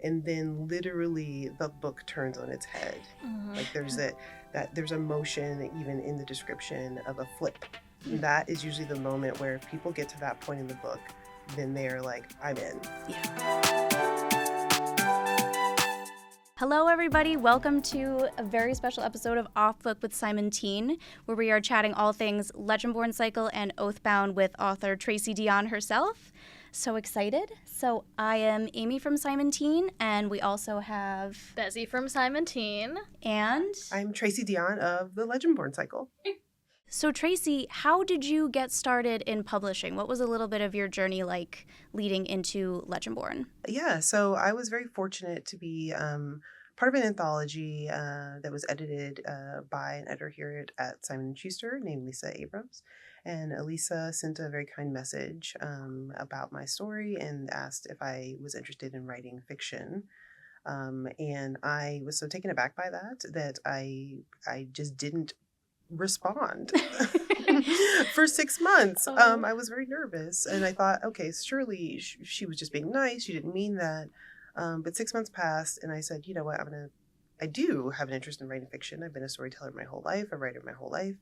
and then literally the book turns on its head. Like there's a motion even in the description of a flip. That is usually the moment where if people get to that point in the book, then they're like, I'm in. Hello, everybody. Welcome to a very special episode of Off Book with Simon Teen, where we are chatting all things Legendborn Cycle and Oathbound with author Tracy Deonn herself. So excited. So I am Amy from Simon Teen, and we also have Bezzy from Simon Teen. And I'm Tracy Deonn of the Legendborn Cycle. So Tracy, how did you get started in publishing? What was a little bit of your journey like leading into Legendborn? Yeah, so I was very fortunate to be part of an anthology that was edited by an editor here at Simon & Schuster named Lisa Abrams. And Elisa sent a very kind message about my story and asked if I was interested in writing fiction. And I was so taken aback by that I just didn't respond for 6 months. I was very nervous and I thought, okay, surely she was just being nice. She didn't mean that. But 6 months passed and I said, you know what, I do have an interest in writing fiction. I've been a storyteller my whole life, a writer my whole life.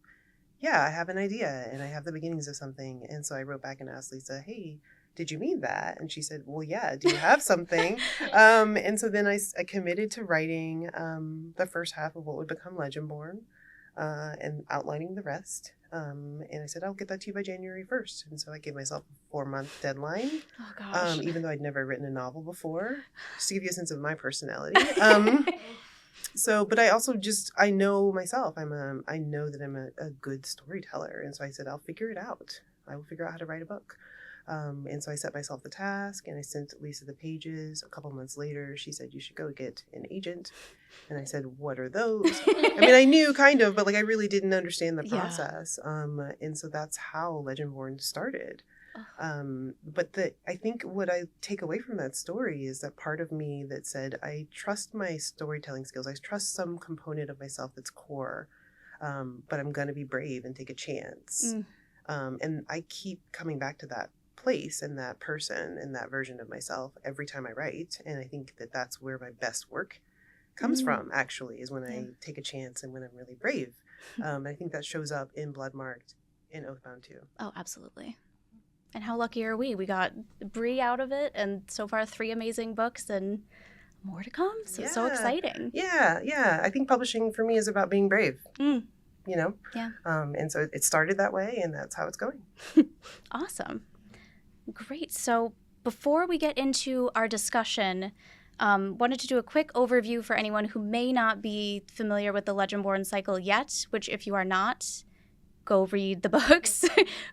Yeah, I have an idea and I have the beginnings of something. And so I wrote back and asked Lisa, hey, did you mean that? And she said, well, yeah, do you have something? And so then I committed to writing the first half of what would become Legendborn. And outlining the rest. And I said, I'll get that to you by January 1st. And so I gave myself a 4-month deadline. Oh, gosh. Even though I'd never written a novel before, just to give you a sense of my personality. But I also I know myself. I know that I'm a good storyteller. And so I said, I'll figure it out. I will figure out how to write a book. And so I set myself the task and I sent Lisa the pages. A couple months later, she said, you should go get an agent. And I said, what are those? I mean, I knew kind of, but I really didn't understand the process. And so that's how Legendborn started. But I think what I take away from that story is that part of me that said, I trust my storytelling skills. I trust some component of myself that's core, but I'm going to be brave and take a chance. And I keep coming back to that place and that person and that version of myself every time I write. And I think that that's where my best work comes from, actually, is when I take a chance and when I'm really brave. I think that shows up in Bloodmarked and Oathbound too. Oh, absolutely. And how lucky are we? We got Bree out of it, and so far 3 amazing books and more to come. So it's so exciting. Yeah. I think publishing for me is about being brave. You know? Yeah. And so it started that way, and that's how it's going. Awesome. Great. So before we get into our discussion, wanted to do a quick overview for anyone who may not be familiar with the Legendborn cycle yet, which if you are not, go read the books.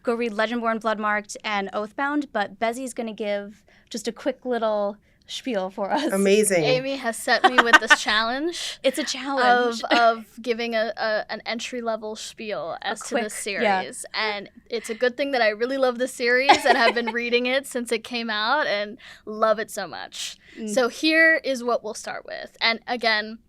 Go read Legendborn, Bloodmarked, and Oathbound. But Bezzy's going to give just a quick little spiel for us. Amazing. Amy has set me with this challenge. It's a challenge of giving an entry-level spiel as to the series. And it's a good thing that I really love the series and have been reading it since it came out and love it so much. So here is what we'll start with. And again,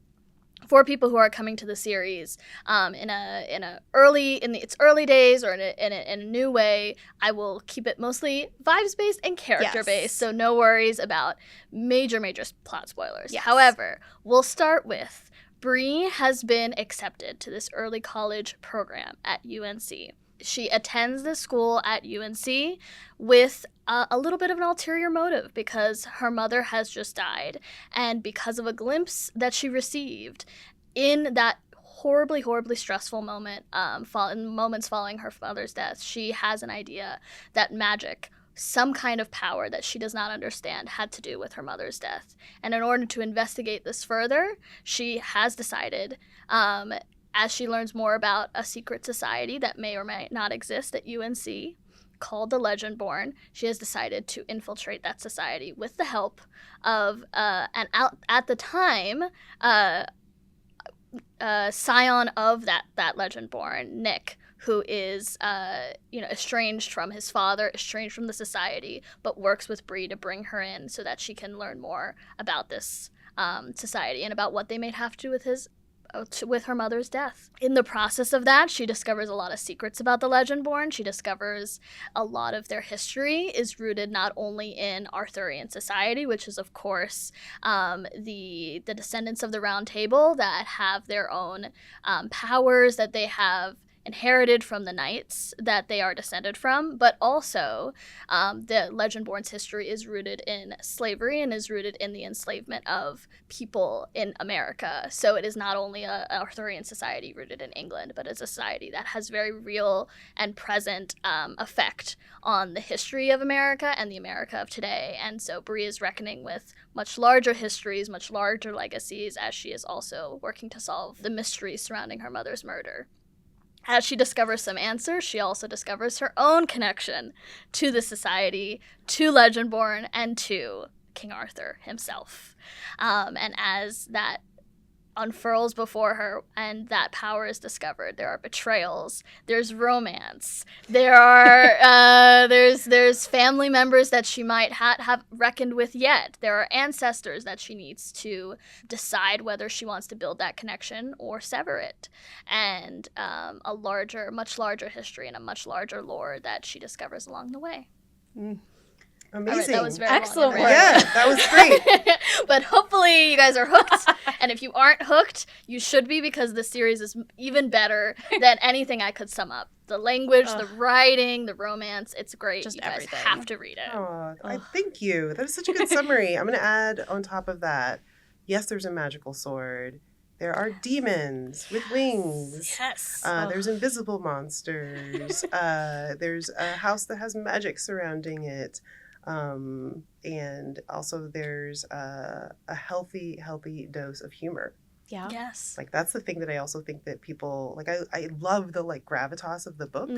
for people who are coming to the series in its early days or in a new way, I will keep it mostly vibes-based and character-based, so no worries about major plot spoilers. Yes. However, we'll start with Bree has been accepted to this early college program at UNC. She attends the school at UNC with a little bit of an ulterior motive because her mother has just died. And because of a glimpse that she received in that horribly, horribly stressful moment, in moments following her mother's death, she has an idea that magic, some kind of power that she does not understand, had to do with her mother's death. And in order to investigate this further, she has decided, as she learns more about a secret society that may or may not exist at UNC called the Legendborn, she has decided to infiltrate that society with the help of at the time scion of that Legendborn, Nick, who is estranged from his father, estranged from the society, but works with Bree to bring her in so that she can learn more about this society and about what they may have to do with his with her mother's death. In the process of that, she discovers a lot of secrets about the Legendborn. She discovers a lot of their history is rooted not only in Arthurian society, which is of course the descendants of the Round Table that have their own powers that they have inherited from the knights that they are descended from, but also the Legendborn's history is rooted in slavery and is rooted in the enslavement of people in America. So it is not only an Arthurian society rooted in England, but it's a society that has very real and present effect on the history of America and the America of today. And so Bree is reckoning with much larger histories, much larger legacies, as she is also working to solve the mysteries surrounding her mother's murder. As she discovers some answers, she also discovers her own connection to the society, to Legendborn, and to King Arthur himself. And as that unfurls before her and that power is discovered, there are betrayals, there's romance, there are there's family members that she might have reckoned with yet, there are ancestors that she needs to decide whether she wants to build that connection or sever it, and much larger history and a much larger lore that she discovers along the way. Amazing. Right, that was very excellent long work. Yeah, that was great. But hopefully you guys are hooked. And if you aren't hooked, you should be, because the series is even better than anything I could sum up. The language, the writing, the romance, it's great. Just you guys everything. have to read it. Oh, thank you. That is such a good summary. I'm going to add on top of that, yes, there's a magical sword. There are demons with wings. Yes. There's invisible monsters. There's a house that has magic surrounding it. And also there's a healthy dose of humor. Yeah. Yes. Like, that's the thing that I also think that people, like, I love the, like, gravitas of the book,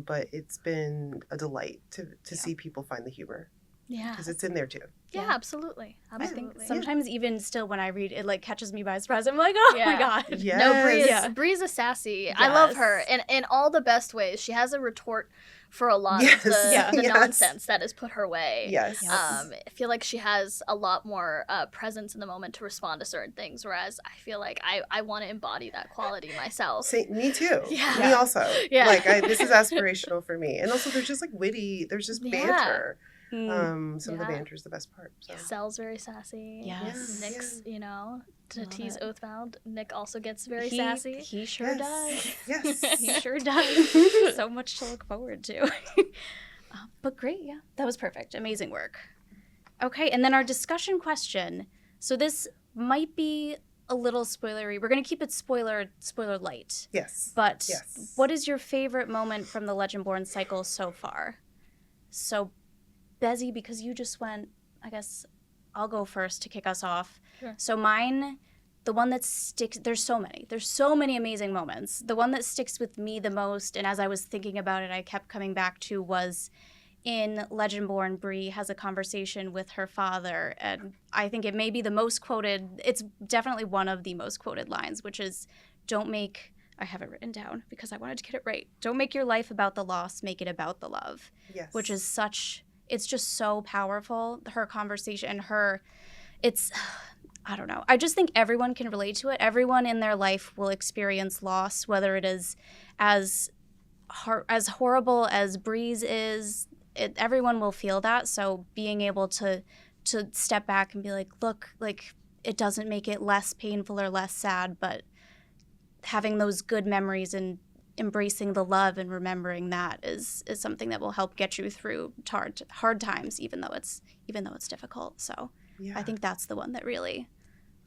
but it's been a delight to see people find the humor. Yeah. Because it's in there, too. Yeah, Yeah. absolutely. I think Absolutely. sometimes even still when I read it, like catches me by surprise. I'm like, oh Yeah. my god. Yes. No, Bree is, Yeah. Bree's a sassy. I love Yes. her in all the best ways. She has a retort for a lot Yes. of the Yeah. Yes. nonsense that is put her way. Yes. Yes. I feel like she has a lot more presence in the moment to respond to certain things, whereas I feel like I want to embody that quality myself. Me too. Yeah. Me also. Yeah. Like, this is aspirational for me. And also, there's just, like, witty. There's just Yeah. banter. Mm. Some of the Yeah. banter is the best part. So. Sel's very sassy. Yes. Nick's, to Love tease it. Oathbound, Nick also gets very He- sassy. He sure does. Yes. He sure does. So much to look forward to. But great, yeah. That was perfect. Amazing work. Okay, and then our discussion question. So this might be a little spoilery. We're going to keep it spoiler light. Yes. But Yes. what is your favorite moment from the Legendborn cycle so far? So, Bezzy, because you just went, I guess I'll go first to kick us off. Sure. So mine, the one that sticks, there's so many amazing moments. The one that sticks with me the most, and as I was thinking about it, I kept coming back to, was in Legendborn, Bree has a conversation with her father, and I think it may be the most quoted, it's definitely one of the most quoted lines, which is, I have it written down because I wanted to get it right. Don't make your life about the loss, make it about the love. Yes. Which is it's just so powerful. Her conversation, I don't know. I just think everyone can relate to it. Everyone in their life will experience loss, whether it is as horrible as Bree's is. Everyone will feel that. So being able to step back and be like, look, like, it doesn't make it less painful or less sad, but having those good memories and embracing the love and remembering that is something that will help get you through hard times, even though it's difficult. So Yeah. I think that's the one that really,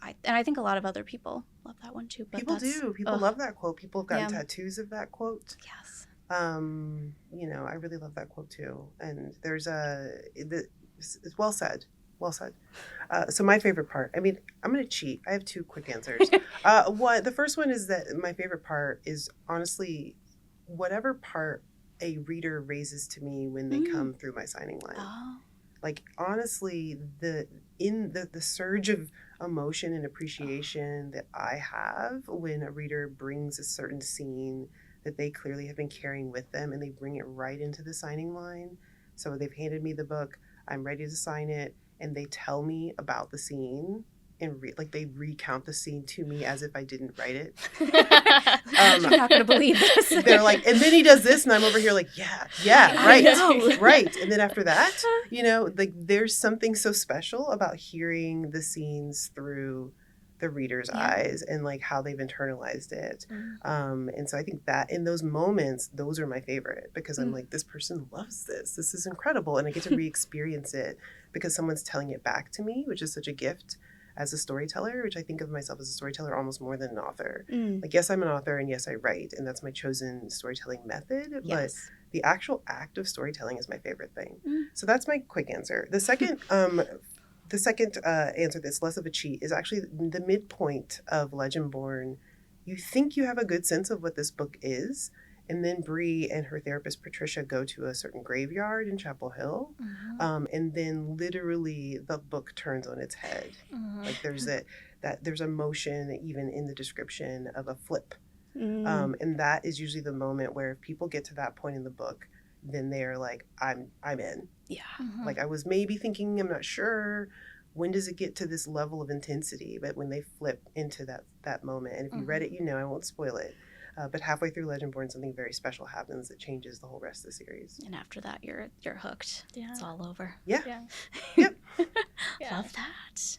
I think a lot of other people love that one too. But People do. People love that quote. People have gotten Yeah. tattoos of that quote. Yes. I really love that quote too. And there's it's well said. Well said. So my favorite part, I'm going to cheat. I have two quick answers. The first one is that my favorite part is honestly whatever part a reader raises to me when they come through my signing line. Oh. Like, honestly, the surge of emotion and appreciation that I have when a reader brings a certain scene that they clearly have been carrying with them and they bring it right into the signing line. So they've handed me the book, I'm ready to sign it, and they tell me about the scene and they recount the scene to me as if I didn't write it. You're not going to believe this. They're like, and then he does this, and I'm over here like, yeah, right, right. And then after that, there's something so special about hearing the scenes through the reader's eyes and like how they've internalized it. And so I think that in those moments, those are my favorite, because I'm like, this person loves this. This is incredible. And I get to re-experience it because someone's telling it back to me, which is such a gift as a storyteller, which I think of myself as a storyteller almost more than an author. Like, yes, I'm an author, and yes, I write, and that's my chosen storytelling method. But the actual act of storytelling is my favorite thing. So that's my quick answer. The second answer that's less of a cheat is actually the midpoint of Legendborn. You think you have a good sense of what this book is, and then Bree and her therapist Patricia go to a certain graveyard in Chapel Hill, and then literally the book turns on its head. Like there's a motion even in the description of a flip, and that is usually the moment where if people get to that point in the book, then they are like, I'm in. Yeah. Like I was maybe thinking, I'm not sure, when does it get to this level of intensity? But when they flip into that moment, and if you read it, I won't spoil it. But halfway through Legendborn, something very special happens that changes the whole rest of the series. And after that, you're hooked. Yeah. It's all over. Yeah. Yep. Love that.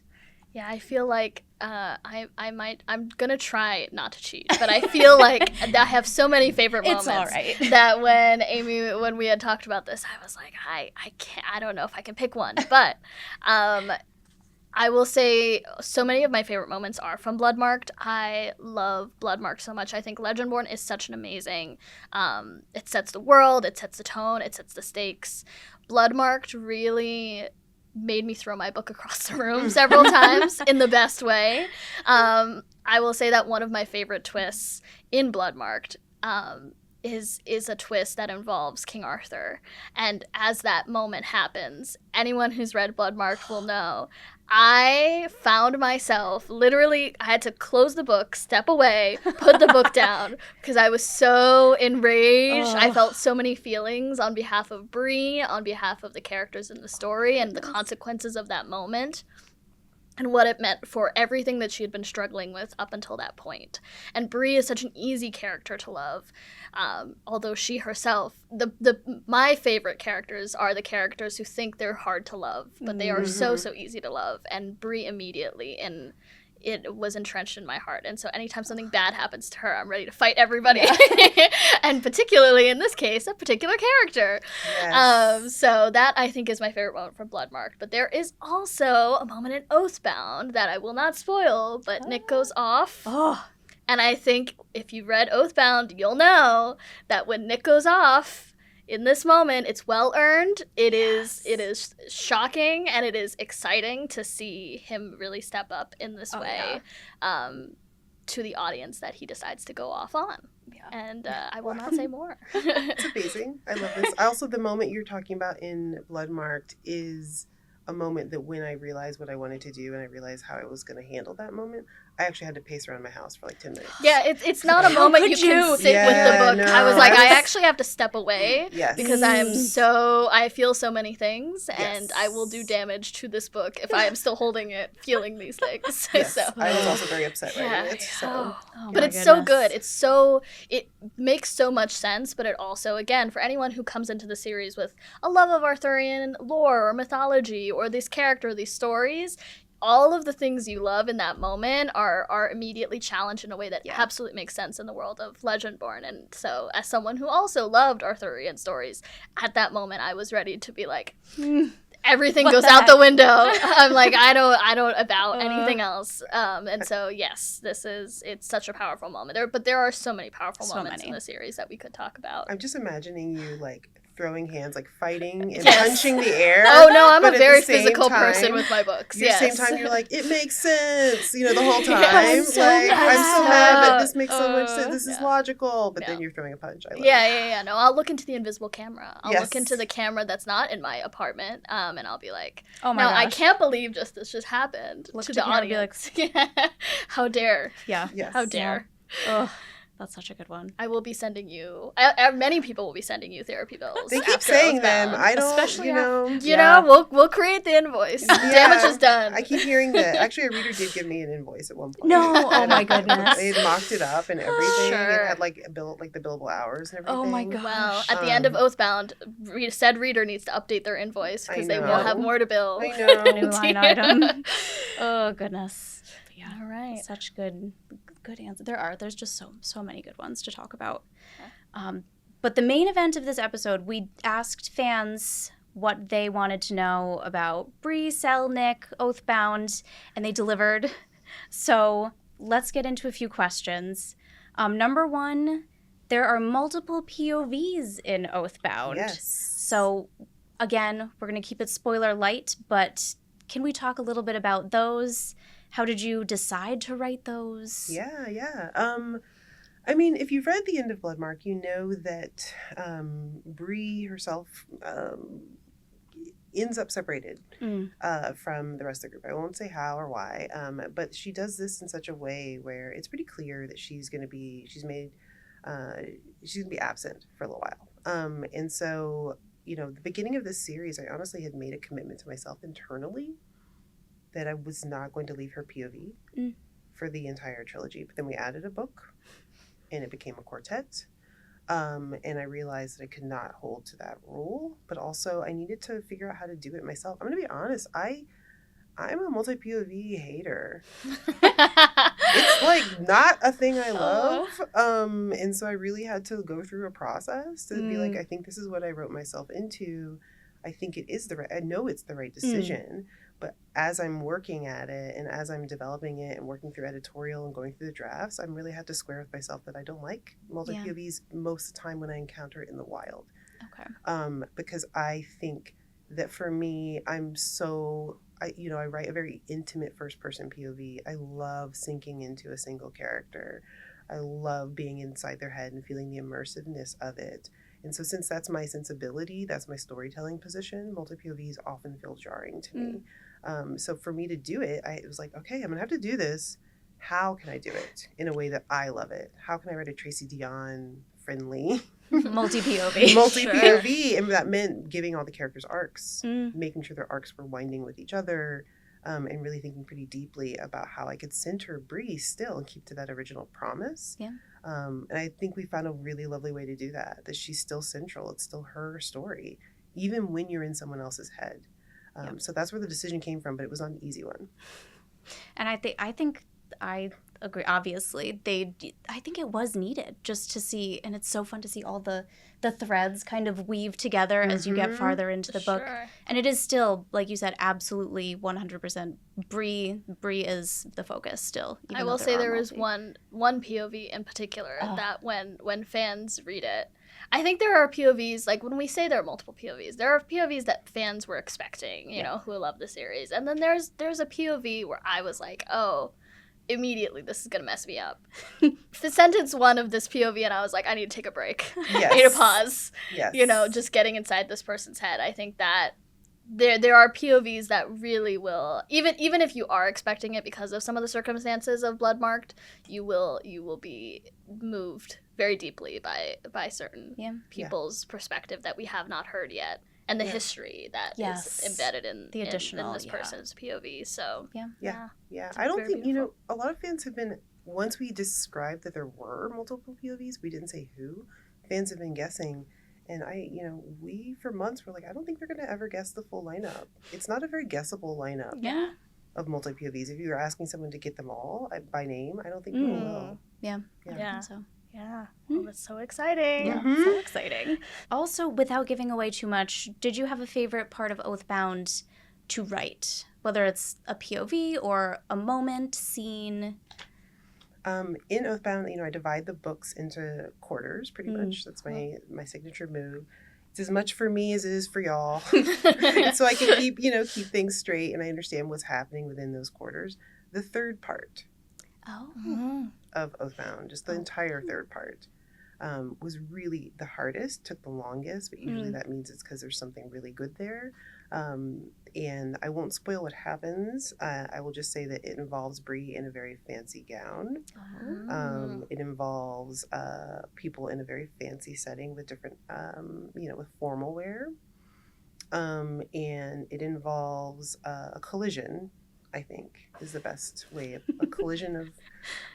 Yeah, I feel like I'm gonna try not to cheat, but I feel like I have so many favorite moments. It's all right. That when we had talked about this, I was like, I don't know if I can pick one, but I will say so many of my favorite moments are from Bloodmarked. I love Bloodmarked so much. I think Legendborn is such an amazing, it sets the world, it sets the tone, it sets the stakes. Bloodmarked really made me throw my book across the room several times in the best way. I will say that one of my favorite twists in Bloodmarked is a twist that involves King Arthur. And as that moment happens, anyone who's read Bloodmarked will know, I found myself literally, I had to close the book, step away, put the book down, because I was so enraged. I felt so many feelings on behalf of Bree, on behalf of the characters in the story, and the consequences of that moment, and what it meant for everything that she had been struggling with up until that point. And Bree is such an easy character to love, although she herself, my favorite characters are the characters who think they're hard to love, but they are so easy to love. And Bree immediately, and it was entrenched in my heart. And so anytime something bad happens to her, I'm ready to fight everybody. Yeah. And particularly in this case, a particular character. Yes. So that, I think, is my favorite moment from Bloodmarked. But there is also a moment in Oathbound that I will not spoil, but Nick goes off. And I think if you read Oathbound, you'll know that when Nick goes off, in this moment, it's well earned. It is shocking, and it is exciting to see him really step up in this way to the audience that he decides to go off on. Yeah. And I will not say more. It's amazing. I love this. Also, the moment you're talking about in Bloodmarked is a moment that when I realized what I wanted to do and I realized how I was going to handle that moment, I actually had to pace around my house for like 10 minutes. Yeah, it's not a moment you can sit with the book. No, I was like, I actually have to step away because I feel so many things, and I will do damage to this book if I am still holding it, feeling these things. Yes, so. I was also very upset writing it. So. But it's so good. It makes so much sense, but it also, again, for anyone who comes into the series with a love of Arthurian lore or mythology or this character, these stories, all of the things you love in that moment are immediately challenged in a way that absolutely makes sense in the world of Legendborn. And so as someone who also loved Arthurian stories, at that moment I was ready to be like, everything goes out the window. I'm like, I don't about anything else. And so, yes, it's such a powerful moment. There are so many powerful moments in the series that we could talk about. I'm just imagining you like throwing hands, like fighting and punching the air. Oh no, I'm a very physical person with my books. At the same time, you're like, it makes sense, the whole time. I'm so mad, but this makes so much sense. This is logical. But then you're throwing a punch. I love it. No, I'll look into the invisible camera. I'll look into the camera that's not in my apartment, and I'll be like, oh my gosh, I can't believe this just happened to the audience. Like, how dare? Yeah. Yes. How dare? Yeah. That's such a good one. I will be sending you. Many people will be sending you therapy bills. They keep after saying Oathbound. them. I don't, Especially You know, we'll create the invoice. Yeah. Damage is done. I keep hearing that. Actually, a reader did give me an invoice at one point. No, oh And my goodness. They had mocked it up and everything. Sure. It had like the billable hours and everything. Oh my god. Well, at the end of Oathbound, said reader needs to update their invoice because they will have more to bill. I know. New line item. Oh goodness. But yeah. All right. Such good answer. There's just so many good ones to talk about. But the main event of this episode, we asked fans what they wanted to know about Bree, Sel, Nick, Oathbound, and they delivered. So let's get into a few questions. Number one, there are multiple POVs in Oathbound. Yes. So again, we're going to keep it spoiler light, but can we talk a little bit about those? How did you decide to write those? Yeah. I mean, if you've read the end of Bloodmark, you know that Bree herself ends up separated from the rest of the group. I won't say how or why, but she does this in such a way where it's pretty clear that she's going to be absent for a little while. And so, you know, the beginning of this series, I honestly had made a commitment to myself internally that I was not going to leave her POV for the entire trilogy. But then we added a book, and it became a quartet. And I realized that I could not hold to that rule, but also I needed to figure out how to do it myself. I'm going to be honest, I'm a multi-POV hater. It's like not a thing I love. And so I really had to go through a process to be like, I think this is what I wrote myself into. I think it is I know it's the right decision. But as I'm working at it and as I'm developing it and working through editorial and going through the drafts, I'm really had to square with myself that I don't like multi-POVs most of the time when I encounter it in the wild. Okay. Because I think that for me, I write a very intimate first-person POV. I love sinking into a single character. I love being inside their head and feeling the immersiveness of it. And so since that's my sensibility, that's my storytelling position, multi-POVs often feel jarring to me. So for me to do it, it was like, okay, I'm going to have to do this. How can I do it in a way that I love it? How can I write a Tracy Deonn friendly multi-POV? Sure. And that meant giving all the characters arcs, making sure their arcs were winding with each other, and really thinking pretty deeply about how I could center Bree still and keep to that original promise. Yeah. And I think we found a really lovely way to do that she's still central. It's still her story, even when you're in someone else's head. So that's where the decision came from, but it was not an easy one. And I think I agree. Obviously, I think it was needed just to see, and it's so fun to see all the threads kind of weave together as you get farther into the book. And it is still, like you said, absolutely 100% Bree. Bree is the focus still. I will say there is one POV in particular that when fans read it, I think there are POVs, like when we say there are multiple POVs, there are POVs that fans were expecting, you know, who love the series. And then there's a POV where I was like, oh, immediately this is going to mess me up. The sentence one of this POV and I was like, I need to take a break. Yes. I need to pause. Yes. You know, just getting inside this person's head. I think that there are POVs that really will, even if you are expecting it because of some of the circumstances of Bloodmarked, you will be moved very deeply by certain people's perspective that we have not heard yet, and the history that is embedded in this person's POV. So yeah. I don't think beautiful. A lot of fans have been, once we described that there were multiple POVs, we didn't say who. Fans have been guessing. And we for months were like, I don't think they're going to ever guess the full lineup. It's not a very guessable lineup of multi-POVs. If you were asking someone to get them all by name, I don't think people will. Yeah. I think so. Yeah. Well, that's so exciting. Yeah, so exciting. Also, without giving away too much, did you have a favorite part of Oathbound to write? Whether it's a POV or a moment, scene? In Oathbound, I divide the books into quarters, pretty much. That's my signature move. It's as much for me as it is for y'all. So I can keep things straight and I understand what's happening within those quarters. The third part of Oathbound, just the entire third part, was really the hardest, took the longest, but usually that means it's because there's something really good there. And I won't spoil what happens. I will just say that it involves Bree in a very fancy gown. It involves people in a very fancy setting with different, with formal wear. And it involves a collision, I think, is the best way. A collision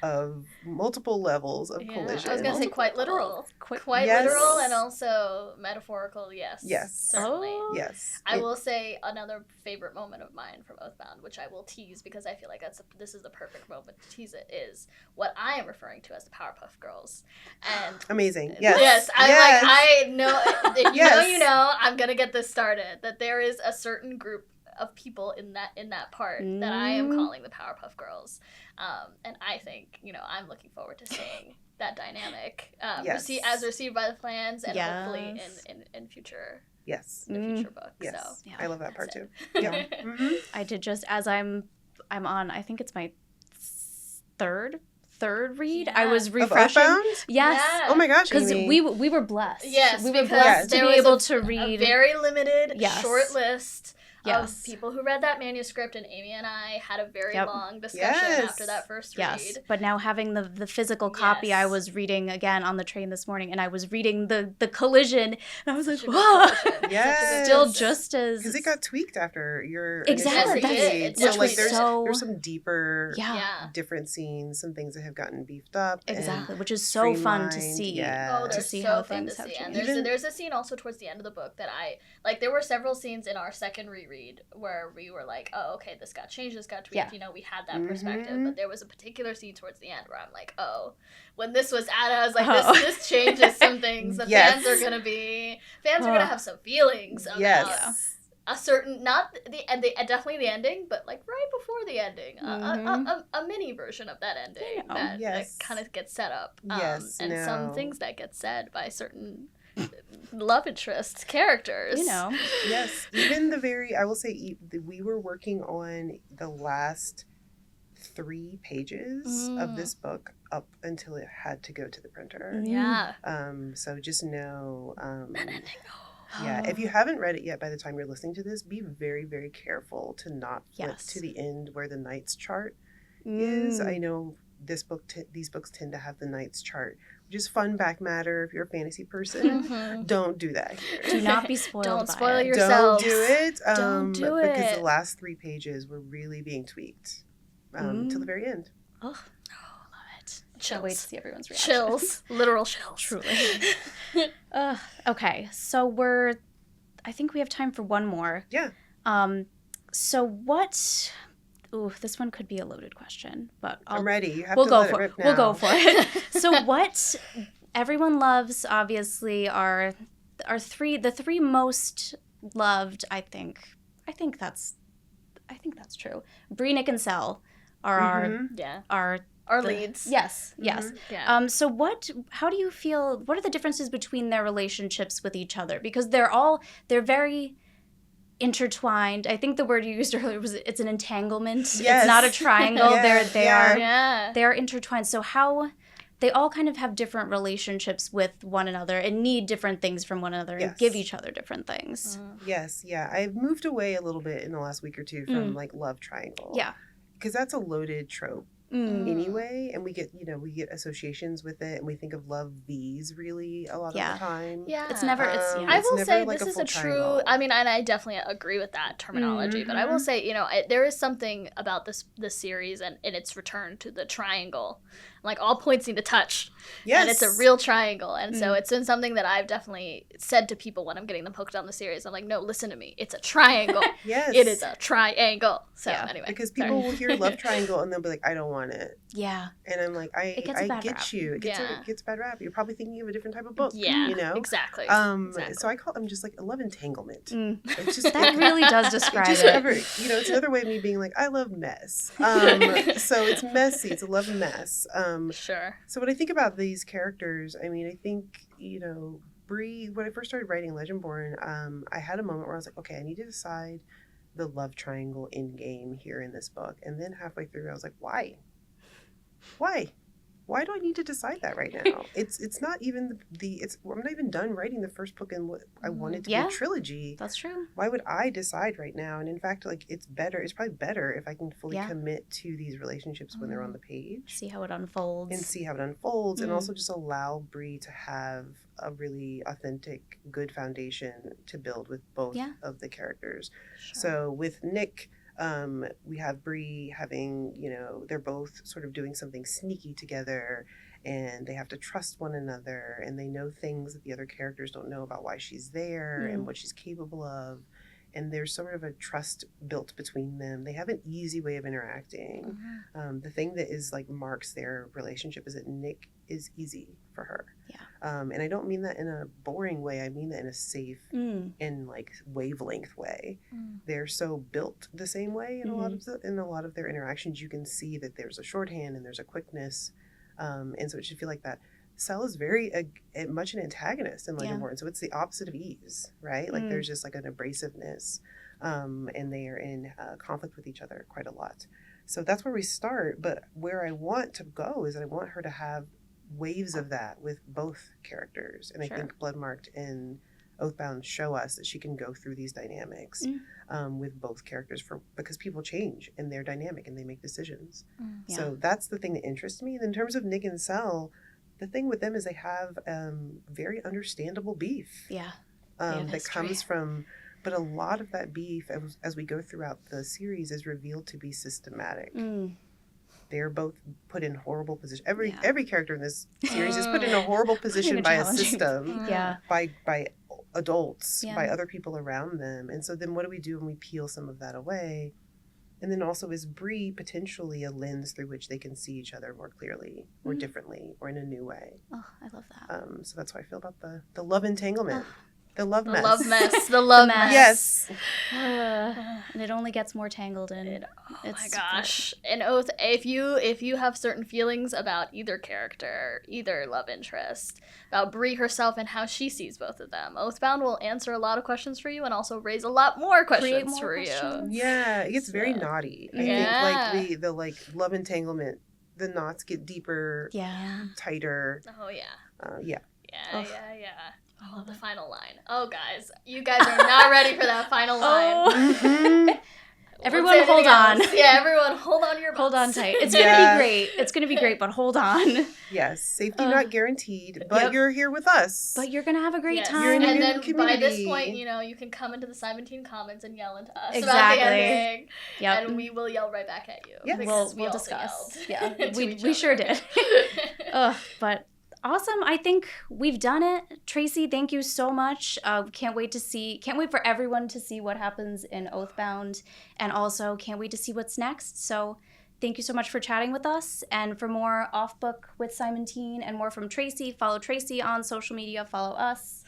of multiple levels of collision. I was going to say quite literal. Quite Yes. literal and also metaphorical, yes. Yes. Certainly. Yes. I will say another favorite moment of mine from Oathbound, which I will tease because I feel like this is the perfect moment to tease it, is what I am referring to as the Powerpuff Girls. And amazing. Yes. Yes. I'm yes. like, I know, if you know, Yes. you know, I'm going to get this started. That there is a certain group of people in that part that I am calling the Powerpuff Girls. And I think, I'm looking forward to seeing that dynamic Yes. as received by the fans and Yes. hopefully in future Yes. future books. Yes. So Yeah. I love that part that's too. Yeah. Mm-hmm. I did just as I'm on. I think it's my third read. I Yeah. was Of refreshing. Oathbound? Yes. Yeah. Oh my gosh, Because Amy. we were blessed. Yes, we were because blessed to there be was able to a read. very limited Yes. short list Yes. of people who read that manuscript, and Amy and I had a very Yep. long discussion Yes. after that first Yes, read. but now having the physical copy, I Yes. was reading again on the train this morning, and I was reading the collision, and I was like, Such a good whoa! collision. Yes. Still Such a good just as Because it got tweaked after your Exactly, initial that's- read. it So definitely like there's so- there's some deeper yeah, different scenes, some things that have gotten beefed up. and exactly, which is so fun to streamlined. see. Yeah. Oh, to they're see so how fun things to have see. And changed. there's a scene also towards the end of the book that I like. There were several scenes in our second reread where we were like, oh, okay, this got changed, this got tweaked. Yeah. We had that perspective. Mhm. But there was a particular scene towards the end where I'm like, oh, when this was added, I was like, Oh. this changes some things. The Yes. fans are gonna have some feelings about Yes. a certain, not the end, definitely the ending, but like right before the ending, a mini version of that ending You know. that Yes. kind of gets set up. Yes, and some no. things that get said by certain love interest characters. Yes, even I will say, we were working on the last 3 pages of this book up until it had to go to the printer. Yeah. So just know, That ending. yeah, if you haven't read it yet by the time you're listening to this, be very, very careful to not flip Yes. to the end where the Knights chart is. I know these books tend to have the Knights chart, which is fun back matter if you're a fantasy person. Mhm. Don't do that here. Do not be spoiled. Don't by spoil it. your- yourselves. Don't do it. Don't do Because it. the last 3 pages were really being tweaked till the very end. Ugh. Oh, love it. Can't wait to Chills. see everyone's reaction. Chills. Literal chills. Truly. Okay, so I think we have time for one more. Yeah. So what? Ooh, this one could be a loaded question, but I'm ready. You have we'll to go let for it rip now. We'll go for it. So what everyone loves, obviously, are the 3 most loved. I think that's true. Bree, Nick, and Sel are Mhm. Yeah. our Our the- leads. Yes, yes. Yeah. So how do you feel, what are the differences between their relationships with each other? Because they're very intertwined. I think the word you used earlier was it's an entanglement. Yes. It's not a triangle. Yeah, They are intertwined. So how they all kind of have different relationships with one another and need different things from one another and Yes. give each other different things. Yes, yeah. I've moved away a little bit in the last week or two from like love triangle. Yeah. Because that's a loaded trope anyway, and we get associations with it, and we think of love V's really a lot of the time. Yeah. It's never I will never say like this a is full a true. triangle. I mean, and I definitely agree with that terminology. But I will say, there is something about this series and its return to the triangle. Like all points need to touch. Yes. And it's a real triangle. And so it's been something that I've definitely said to people when I'm getting them hooked on the series. I'm like, no, listen to me. It's a triangle. Yes. It is a triangle. So Yeah. anyway. Because sorry. people will hear love triangle and they'll be like, I don't want it. Yeah. And I'm like, It gets a I bad get rap. you. It gets Yeah. it gets a bad rap. You're probably thinking of a different type of book. Yeah. You know? Exactly. So I call them just like a love entanglement. Mm. It's just That really does describe just it. it's another way of me being like, I love mess. So it's messy. It's a love mess. Sure. So when I think about these characters, I mean, I think, Bree, when I first started writing Legendborn, I had a moment where I was like, okay, I need to decide the love triangle in game here in this book. And then halfway through, I was like, why? Why? why do I need to decide that right now? It's not even I'm not even done writing the first book and what I wanted to be a trilogy. That's true. Why would I decide right now? And in fact, like it's probably better if I can fully commit to these relationships when they're on the page. See how it unfolds. And also just allow Bree to have a really authentic, good foundation to build with both of the characters. Sure. So with Nick, we have Bree having, they're both sort of doing something sneaky together, and they have to trust one another, and they know things that the other characters don't know about why she's there and what she's capable of. And there's sort of a trust built between them. They have an easy way of interacting. The thing that is like marks their relationship is that Nick is easy for her. Yeah. And I don't mean that in a boring way. I mean that in a safe and like wavelength way. They're so built the same way in a lot of their interactions. You can see that there's a shorthand and there's a quickness, and so it should feel like that. Sel is very much an antagonist in Legendborn, so it's the opposite of ease, right? Like there's just like an abrasiveness, and they are in conflict with each other quite a lot. So that's where we start. But where I want to go is I want her to have waves of that with both characters, and I think Bloodmarked and Oathbound show us that she can go through these dynamics with both characters because people change and they're dynamic and they make decisions. So that's the thing that interests me. And in terms of Nick and Sel, the thing with them is they have very understandable beef that comes from, but a lot of that beef as we go throughout the series is revealed to be systematic. They're both put in horrible positions. Every character in this series is put in a horrible position by a system, by adults, by other people around them. And so then what do we do when we peel some of that away? And then also is Bree potentially a lens through which they can see each other more clearly or differently or in a new way. Oh, I love that. So that's how I feel about the love entanglement. The love mess. The love mess. The love mess. Yes. And it only gets more tangled in. Oh my gosh. And Oath, if you have certain feelings about either character, either love interest, about Bree herself and how she sees both of them, Oathbound will answer a lot of questions for you and also raise a lot more questions for you. Yeah, it gets very naughty. I think like the like love entanglement, the knots get deeper, tighter. Oh yeah. Yeah. Oh, the final line. Oh, guys. You guys are not ready for that final line. Everyone hold on. Yeah, everyone hold on your butts. Hold on tight. It's going to be great. It's going to be great, but hold on. Yes. Safety not guaranteed, but you're here with us. But you're going to have a great time. You're in and then community. by this point, you can come into the 17 comments and yell into us exactly. about the ending. Yep. And we will yell right back at you. Yes. We'll discuss. Yeah, we sure did. But awesome. I think we've done it. Tracy, thank you so much. Can't wait for everyone to see what happens in Oathbound, and also can't wait to see what's next. So thank you so much for chatting with us. And for more Off Book with Simon Teen and more from Tracy, follow Tracy on social media, follow us.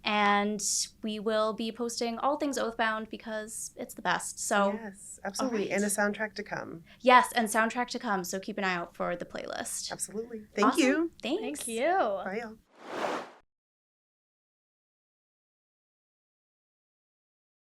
And we will be posting all things Oathbound because it's the best. So yes, absolutely. And a soundtrack to come. Yes, and soundtrack to come. So keep an eye out for the playlist. Absolutely. Thank you. Thanks. Thank you. Bye, y'all.